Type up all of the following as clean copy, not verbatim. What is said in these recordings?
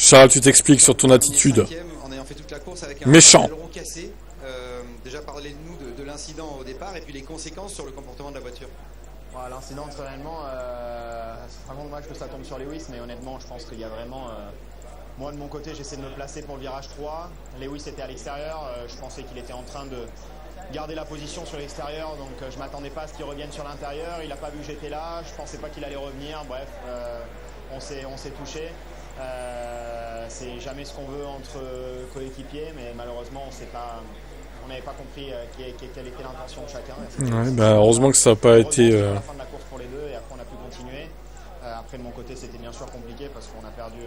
Charles, tu t'expliques sur ton attitude. En ayant fait toute la course avec un Méchant. aileron cassé. Déjà parlez-nous de l'incident au départ et puis les conséquences sur le comportement de la voiture. Voilà, l'incident, personnellement, c'est vraiment dommage que ça tombe sur Lewis, mais honnêtement, je pense qu'il y a vraiment... moi, de mon côté, j'essaie de me placer pour le virage 3. Lewis était à l'extérieur. Je pensais qu'il était en train de garder la position sur l'extérieur, donc je m'attendais pas à ce qu'il revienne sur l'intérieur. Il n'a pas vu que j'étais là. Je pensais pas qu'il allait revenir. Bref, on s'est touché. C'est jamais ce qu'on veut entre coéquipiers, mais malheureusement, on n'avait pas compris quelle était l'intention de chacun. Ouais, bah, heureusement que ça n'a pas été... C'était la fin de la course pour les deux et après on a pu continuer. Après de mon côté c'était bien sûr compliqué parce qu'on a perdu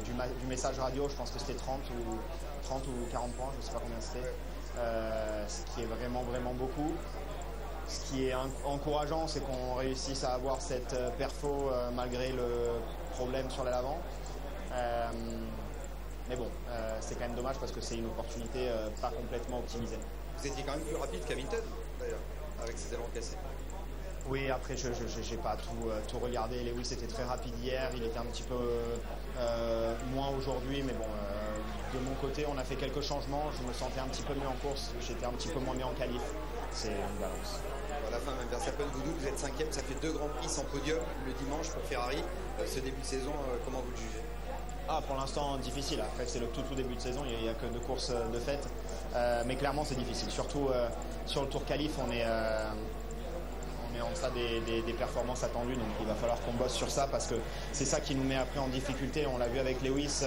du message radio, je pense que c'était 30 ou 40 points, je ne sais pas combien c'était. Ce qui est vraiment beaucoup. Ce qui est encourageant, c'est qu'on réussisse à avoir cette perfo malgré le problème sur l'avant. Mais bon, c'est quand même dommage parce que c'est une opportunité pas complètement optimisée. Vous étiez quand même plus rapide qu'Hamilton, d'ailleurs, avec ses ailerons cassés. Oui, après, je n'ai pas tout regardé. Lewis était très rapide hier, il était un petit peu moins aujourd'hui, mais bon, de mon côté, on a fait quelques changements. Je me sentais un petit peu mieux en course, j'étais un petit peu moins bien en qualif. C'est une balance. À la fin, même Verstappen, vous êtes 5e, ça fait 2 grands prix sans podium le dimanche pour Ferrari. Ce début de saison, comment vous le jugez? Pour l'instant, difficile. Après, c'est le tout début de saison, il n'y a que 2 courses de fête. Mais clairement, c'est difficile. Surtout sur le tour qualif, on est en deçà des performances attendues. Donc, il va falloir qu'on bosse sur ça parce que c'est ça qui nous met après en difficulté. On l'a vu avec Lewis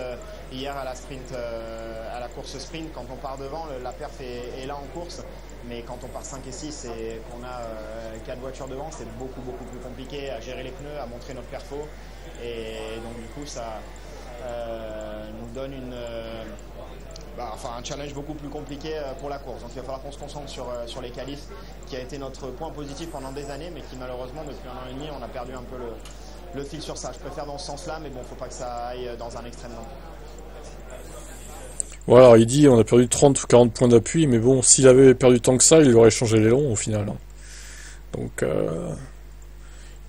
hier à la course sprint. Quand on part devant, la perf est là en course. Mais quand on part 5 et 6 et qu'on a 4 voitures devant, c'est beaucoup plus compliqué à gérer les pneus, à montrer notre perfo. Et donc, du coup, ça... nous donne un challenge beaucoup plus compliqué pour la course. Donc il va falloir qu'on se concentre sur les qualifs, qui a été notre point positif pendant des années, mais qui malheureusement depuis 1 an et demi, on a perdu un peu le fil sur ça. Je préfère dans ce sens-là, mais bon, faut pas que ça aille dans un extrême non plus. Voilà, il dit on a perdu 30 ou 40 points d'appui, mais bon, s'il avait perdu tant que ça, il aurait changé l'aileron au final. Donc,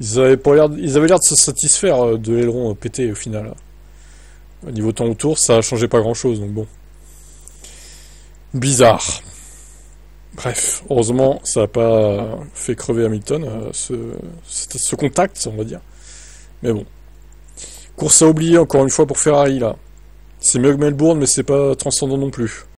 ils avaient l'air de se satisfaire de l'aileron pété au final. Au niveau temps autour, ça a changé pas grand chose, donc bon. Bizarre. Bref, heureusement, ça n'a pas fait crever Hamilton, ce contact, on va dire. Mais bon. Course à oublier encore une fois pour Ferrari, là. C'est mieux que Melbourne, mais c'est pas transcendant non plus.